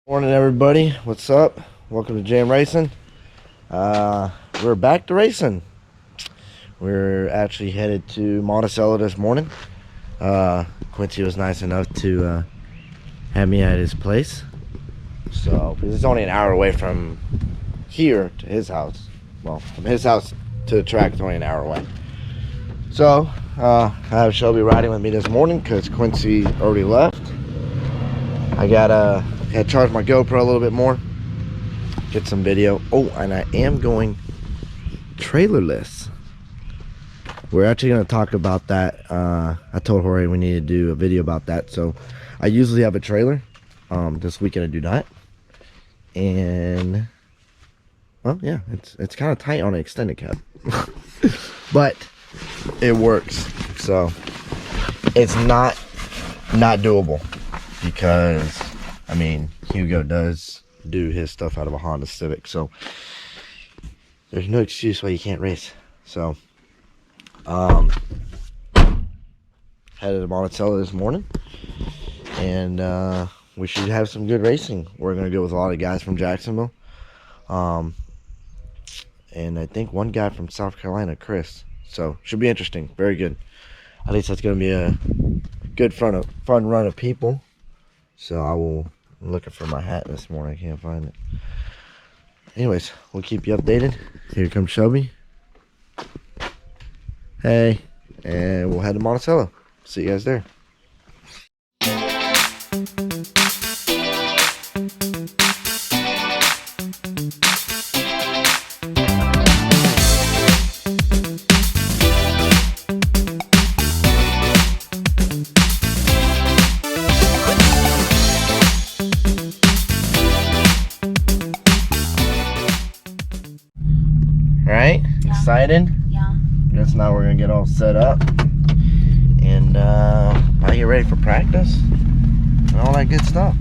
Morning everybody, what's up? Welcome to Jam Racing. We're back to racing. We're actually headed to Monticello this morning. Quincy was nice enough to have me at his place. So, because it's only an hour away from here to his house. Well, from his house to the track, it's only an hour away. So, I have Shelby riding with me this morning because Quincy already left. I gotta charge my GoPro a little bit more, get some video. Oh, and I am going trailerless. We're actually going to talk about that. I told Jorge we need to do a video about that. So I usually have a trailer. This weekend I do not. And well, yeah, it's kind of tight on an extended cab. But it works. So it's not doable because I mean, Hugo does do his stuff out of a Honda Civic, so there's no excuse why you can't race. So, headed to Monticello this morning, and we should have some good racing. We're gonna go with a lot of guys from Jacksonville, and I think one guy from South Carolina, Chris. So, should be interesting. Very good. At least that's gonna be a good fun run of people. So I will. I'm looking for my hat this morning. I can't find it. Anyways, we'll keep you updated. Here comes Shelby. Hey. And we'll head to Monticello. See you guys there. Right? Yeah. Excited? Yeah. Guess now we're gonna get all set up and now get ready for practice and all that good stuff.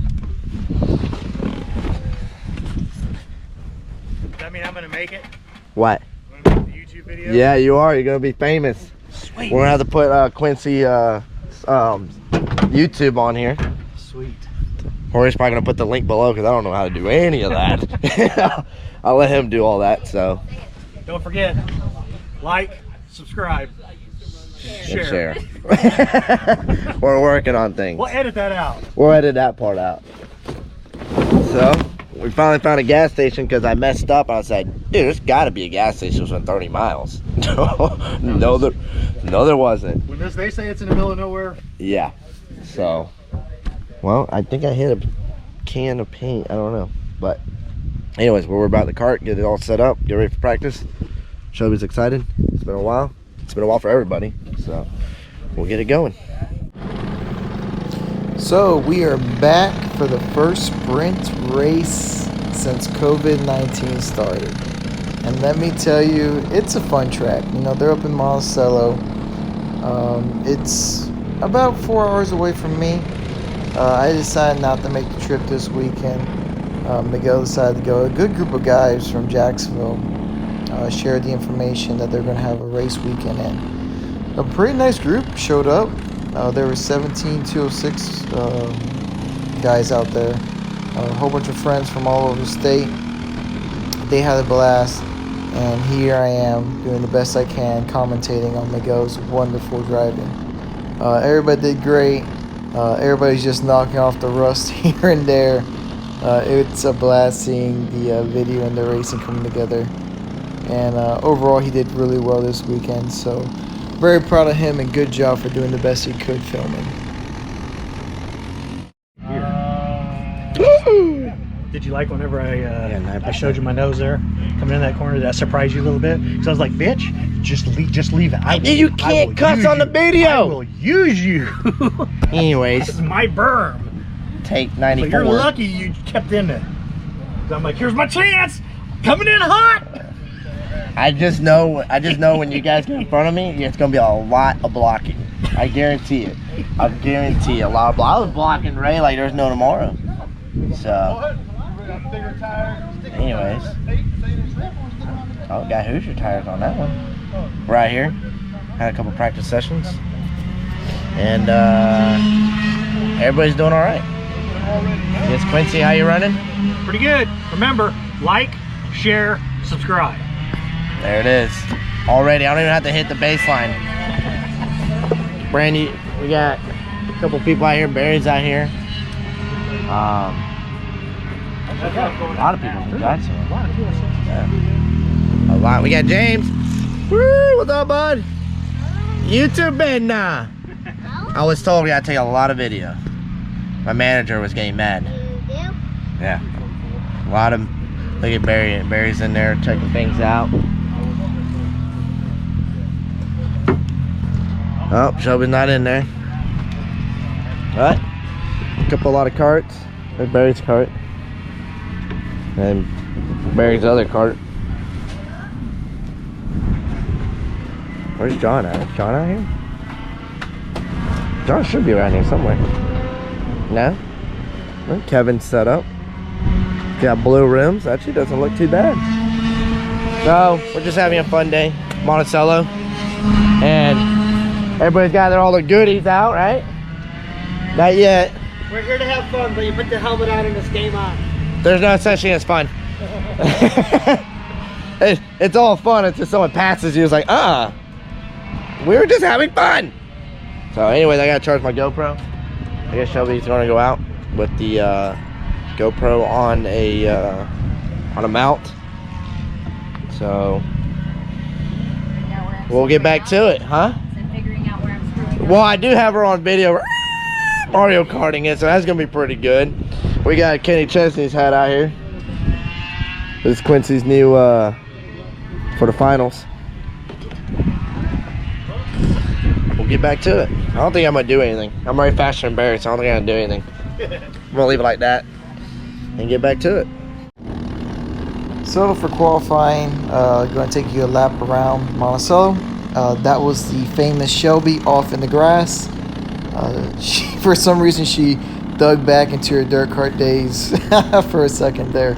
Does that mean I'm gonna make it? What? I'm gonna make the YouTube video? Yeah, you are. You're gonna be famous. Sweet. We're gonna have to put Quincy YouTube on here. Sweet. Jorge's probably gonna put the link below because I don't know how to do any of that. I'll let him do all that. So. Don't forget, like, subscribe, share. We're working on things. We'll edit that out. We'll edit that part out. So, we finally found a gas station because I messed up. I said, dude, there's got to be a gas station within 30 miles. No, there wasn't. When they say it's in the middle of nowhere. Yeah. So, well, I think I hit a can of paint. I don't know. But, anyways, we're about the cart, get it all set up, get ready for practice. Shelby's excited. It's been a while. It's been a while for everybody. So, we'll get it going. So we are back for the first sprint race since COVID-19 started. And let me tell you, it's a fun track. You know, they're up in Monticello. It's about 4 hours away from me. I decided not to make the trip this weekend. Miguel decided to go. A good group of guys from Jacksonville shared the information that they're going to have a race weekend in. A pretty nice group showed up. There were 17 206 guys out there. A whole bunch of friends from all over the state. They had a blast. And here I am doing the best I can commentating on Miguel's wonderful driving. Everybody did great. Everybody's just knocking off the rust here and there. It's a blast seeing the video and the racing coming together. And overall, he did really well this weekend. So, very proud of him and good job for doing the best he could filming. Did you like whenever I showed you my nose there coming in that corner? Did that surprise you a little bit? Because I was like, bitch, just leave it. You can't cuss on the video. I will use you. Anyways, This is my berm. take 94. But you're lucky you kept in it. I'm like, here's my chance. Coming in hot. I just know when you guys get in front of me, it's gonna be a lot of blocking. I guarantee it. I guarantee a lot of I was blocking Ray like there's no tomorrow. So, anyways, oh, got Hoosier tires on that one. Right here, had a couple practice sessions, And everybody's doing all right. Yes, Quincy, how you running? Pretty good. Remember, like, share, subscribe. There it is. Already, I don't even have to hit the baseline. Brandy, we got a couple people out here. Barry's out here. A lot of people from Jacksonville. Yeah. A lot. We got James. Woo! What's up, bud? YouTube been I was told we gotta take a lot of video. My manager was getting mad. Yeah. A lot of. Look at Barry. Barry's in there checking things out. Oh, Shelby's not in there. Alright. A lot of carts. There's Barry's cart. And Barry's other cart. Where's John at? Is John out here? John should be around here somewhere. No? Well, Kevin's set up. Got blue rims. Actually doesn't look too bad. So, we're just having a fun day. Monticello. And everybody's got all their goodies out, right? Not yet. We're here to have fun, but you put the helmet on and it's game on. There's no such thing as fun. It's all fun until someone passes you. It's like, we were just having fun. So anyways, I gotta charge my GoPro. I guess Shelby's gonna go out with the GoPro on a mount. So we'll get back to it, huh? Well, I do have her on video Mario Karting it, so that's gonna be pretty good. We got Kenny Chesney's hat out here. This is Quincy's new for the finals. We'll get back to it. I don't think I'm gonna do anything. I'm already faster than Barry, so I don't think I'm gonna do anything. I'm gonna leave it like that and get back to it. So for qualifying, going to take you a lap around Monticello. That was the famous Shelby off in the grass. For some reason, she dug back into her dirt cart days for a second there.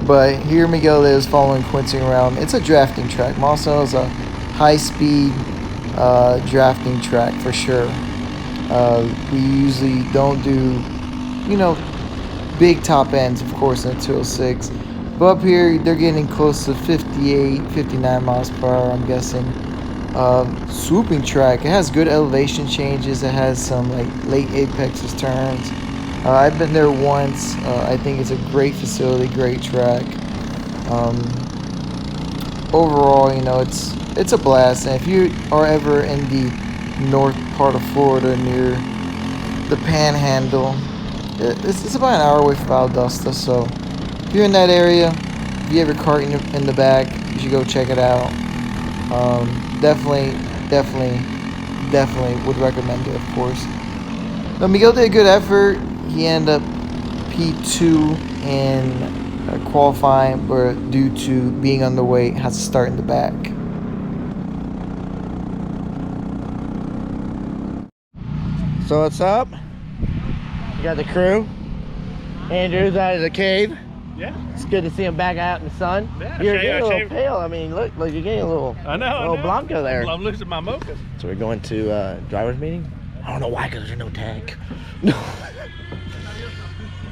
But here Miguel is following Quincy around. It's a drafting track. Monticello is a high-speed drafting track for sure. We usually don't do, big top ends, of course, in the 206. But up here, they're getting close to 58, 59 miles per hour, I'm guessing. Swooping track. It has good elevation changes. It has some late apexes turns. I've been there once. I think it's a great facility, great track. Overall, it's a blast. And if you are ever in the north part of Florida near the Panhandle, it's about an hour away from Valdosta. So if you're in that area, if you have your cart in the back, you should go check it out. Definitely would recommend it, of course. Now, Miguel did a good effort. He ended up P2 in qualifying, but due to being underweight, has to start in the back. So what's up? You got the crew. Andrew's out of the cave. Yeah. It's good to see him back out in the sun. Yeah, You're getting a little pale. I mean, look, you're getting a little, Blanco there. I'm losing my mocha. So we're going to driver's meeting. I don't know why, because there's no tag.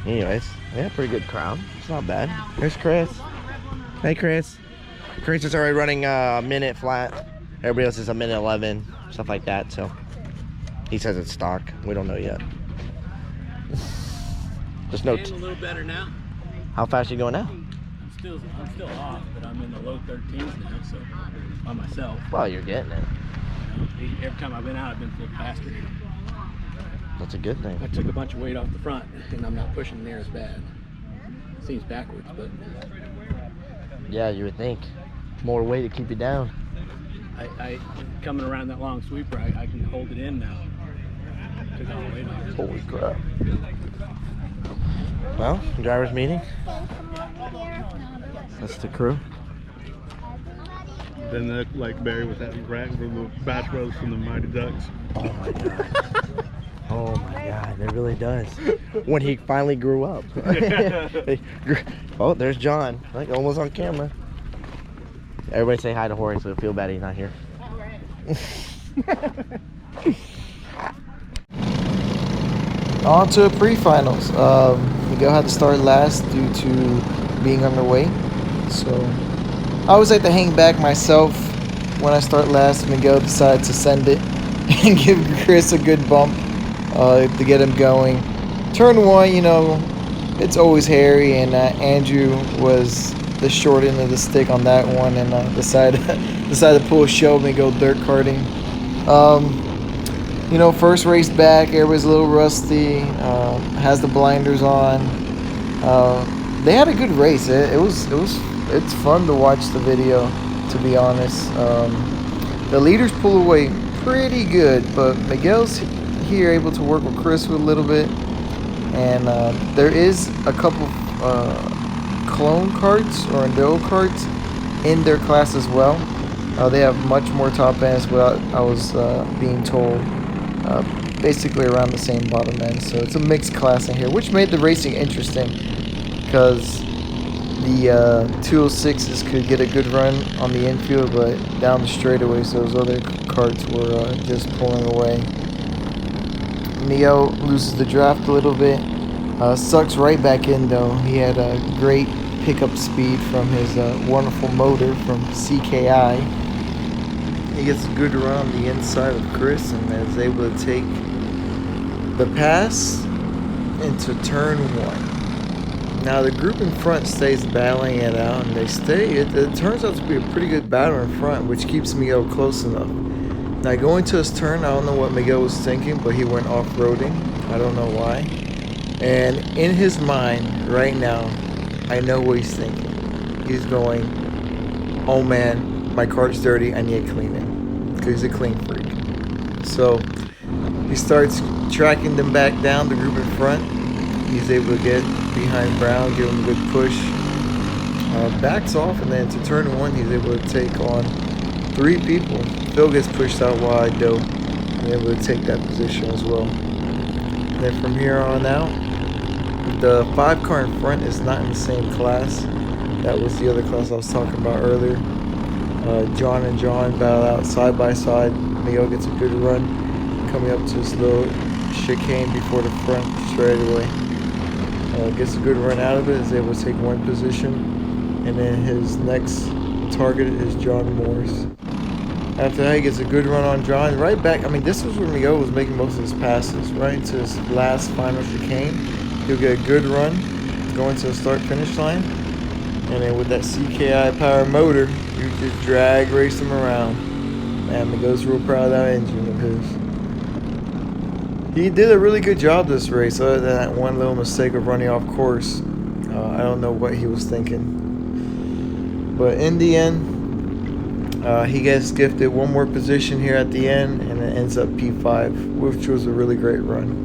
Anyways, yeah, pretty good crowd. It's not bad. Here's Chris. Hey, Chris. Chris is already running a minute flat. Everybody else is a minute 11, stuff like that. So he says it's stock. We don't know yet. Just no. A little better now. How fast are you going now? I'm still off, but I'm in the low 13s now, so by myself. Well, you're getting it. Every time I've been out, I've been a little faster. That's a good thing. I took a bunch of weight off the front, and I'm not pushing near as bad. Seems backwards, but Yeah, you would think. More weight to keep you down. I coming around that long sweeper, I can hold it in now. Took all the weight off. Holy crap. Well, driver's meeting. That's the crew. Then look like Barry with that rack for the bass roast from the Mighty Ducks. Oh my god. Oh my god, it really does. When he finally grew up. Oh, there's John. Like almost on camera. Everybody say hi to Horace, so he'll feel bad he's not here. On to pre-finals. Miguel had to start last due to being underway. So I always like to hang back myself when I start last. Miguel decided to send it and give Chris a good bump to get him going. Turn one, you know, it's always hairy, and Andrew was the short end of the stick on that one, and decided to pull a show and go dirt karting. You know, first race back, everybody's a little rusty. Has the blinders on. They had a good race. It's fun to watch the video, to be honest. The leaders pull away pretty good, but Miguel's here able to work with Chris with a little bit, and there is a couple clone carts or enduro carts in their class as well. They have much more top ends, what I was being told. Basically around the same bottom end, so it's a mixed class in here, which made the racing interesting because the 206s could get a good run on the infield, but down the straightaways those other carts were just pulling away. Neo loses the draft a little bit, sucks right back in though. He had a great pickup speed from his wonderful motor from CKI. He gets a good run on the inside of Chris and is able to take the pass into turn one. Now the group in front stays battling it out, and they stay. It turns out to be a pretty good battle in front, which keeps Miguel close enough. Now going to his turn, I don't know what Miguel was thinking, but he went off-roading. I don't know why. And in his mind right now, I know what he's thinking. He's going, oh man, my cart's dirty, I need to clean it. Because he's a clean freak. So he starts tracking them back down, the group in front. He's able to get behind Brown, give him a good push. Backs off, and then to turn one, he's able to take on 3 people. Phil gets pushed out wide though, and able to take that position as well. And then from here on out, the 5 car in front is not in the same class. That was the other class I was talking about earlier. John and John battle out side by side. Miguel gets a good run coming up to this little chicane before the front straightaway. Gets a good run out of it, is able to take 1 position, and then his next target is John Morris. After that, he gets a good run on John. Right back, I mean, this was where Miguel was making most of his passes, right into his last final chicane. He'll get a good run going to the start-finish line, and then with that CKI power motor, you just drag race him around. Man, Miguel's real proud of that engine of his. He did a really good job this race, other than that one little mistake of running off course. I don't know what he was thinking. But in the end, he gets gifted 1 more position here at the end, and it ends up P5, which was a really great run.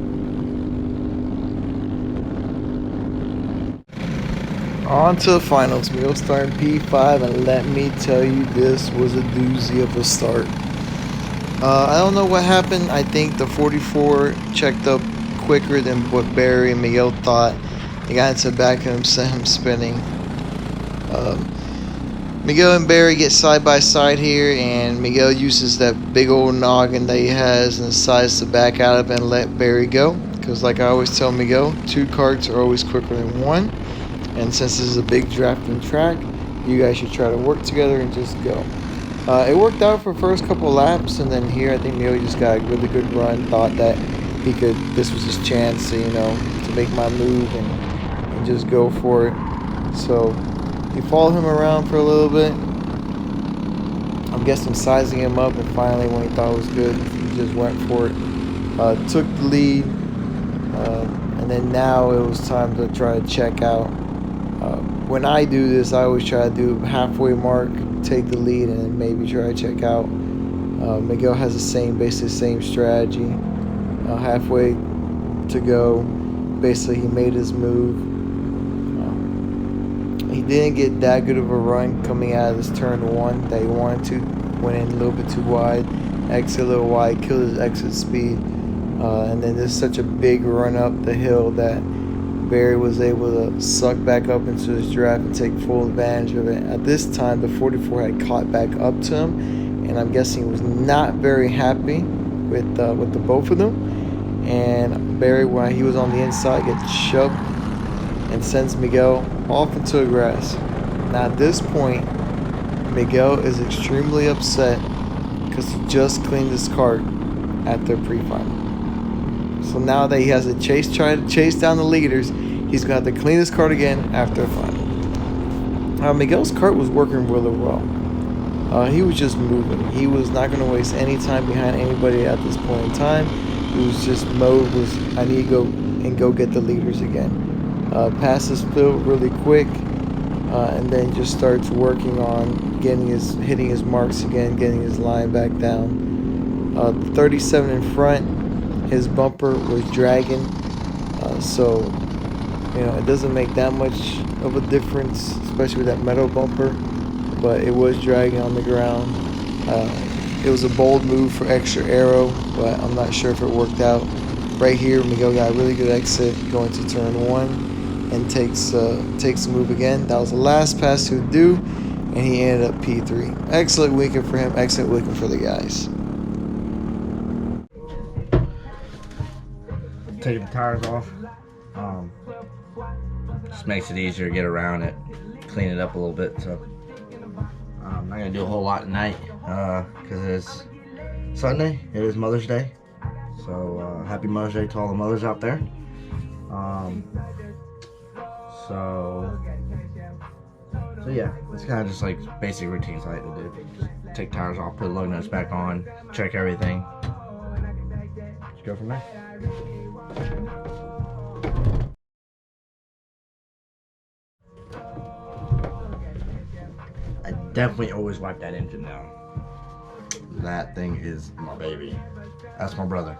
On to the finals. We'll start in P5, and let me tell you, this was a doozy of a start. I don't know what happened. I think the 44 checked up quicker than what Barry and Miguel thought. They got into the back of him, sent him spinning. Miguel and Barry get side by side here, and Miguel uses that big old noggin that he has and decides to back out of it and let Barry go. Because like I always tell Miguel, 2 carts are always quicker than 1. And since this is a big drafting track, you guys should try to work together and just go. It worked out for the first couple of laps, and then here I think Miguel just got a really good run. Thought that this was his chance to, to make my move and just go for it. So he followed him around for a little bit. I'm guessing sizing him up, and finally when he thought it was good, he just went for it. Took the lead, and then now it was time to try to check out. When I do this, I always try to do halfway mark, take the lead, and then maybe try to check out. Miguel has basically the same strategy. Halfway to go, basically he made his move. He didn't get that good of a run coming out of this turn 1 that he wanted to. Went in a little bit too wide, exit a little wide, killed his exit speed. And then there's such a big run up the hill that Barry was able to suck back up into his draft and take full advantage of it. At this time, the 44 had caught back up to him, and I'm guessing he was not very happy with the both of them. And and Barry, while he was on the inside, gets shoved and sends Miguel off into the grass. Now at this point, Miguel is extremely upset because he just cleaned his kart at their pre-final. So now that he has to try to chase down the leaders, he's going to have to clean his kart again after a final. Miguel's kart was working really well. He was just moving. He was not going to waste any time behind anybody at this point in time. He was just mode was, I need to go get the leaders again. Passes Phil really quick, and then just starts working on hitting his marks again, getting his line back down. 37 in front, his bumper was dragging, so it doesn't make that much of a difference, especially with that metal bumper, but it was dragging on the ground. It was a bold move for extra aero, but I'm not sure if it worked out. Right here, Miguel got a really good exit going to turn 1 and takes the move again. That was the last pass he would do, and he ended up P3. Excellent weekend for him, excellent weekend for the guys. Taking the tires off. Just makes it easier to get around it, clean it up a little bit. So I'm not gonna do a whole lot tonight because it is Sunday. It is Mother's Day. So happy Mother's Day to all the mothers out there. So yeah, it's kind of just like basic routines I like to do. Just take tires off, put lug nuts back on, check everything. Just go from there. I definitely always wipe that engine down. That thing is my baby. That's my brother.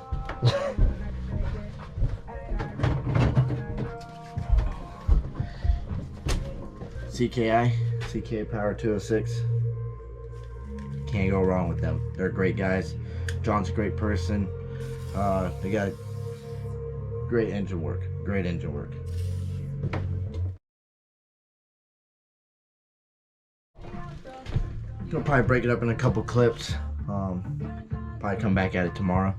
CK Power 206. Can't go wrong with them. They're great guys. John's a great person. They got great engine work. Great engine work. Gonna probably break it up in a couple clips. Probably come back at it tomorrow.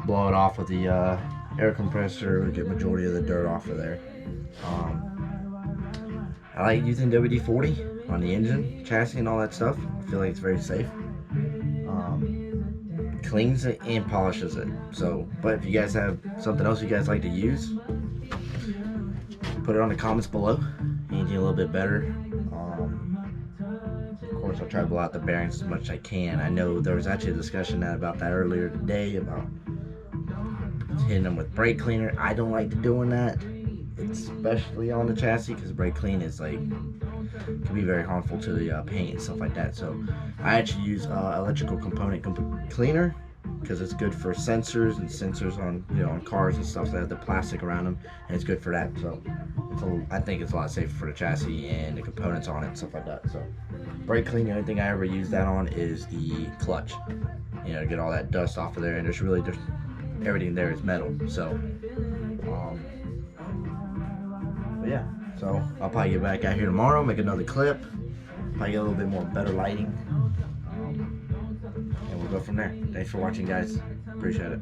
Blow it off with the air compressor. Get majority of the dirt off of there. I like using WD-40 on the engine, chassis, and all that stuff. I feel like it's very safe. Cleans it and polishes it. So, but if you guys have something else you guys like to use, put it on the comments below. Anything a little bit better. Of course, I'll try to blow out the bearings as much as I can. I know there was actually a discussion about that earlier today about hitting them with brake cleaner. I don't like doing that, especially on the chassis, because brake clean is can be very harmful to the paint and stuff like that. So I actually use electrical component cleaner because it's good for sensors on on cars and stuff that have the plastic around them, and it's good for that. So I think it's a lot safer for the chassis and the components on it and stuff like that. So brake clean, the only thing I ever use that on is the clutch. To get all that dust off of there, and there's everything there is metal. So but yeah, so I'll probably get back out here tomorrow, make another clip, probably get a little bit more better lighting, and we'll go from there. Thanks for watching, guys. Appreciate it.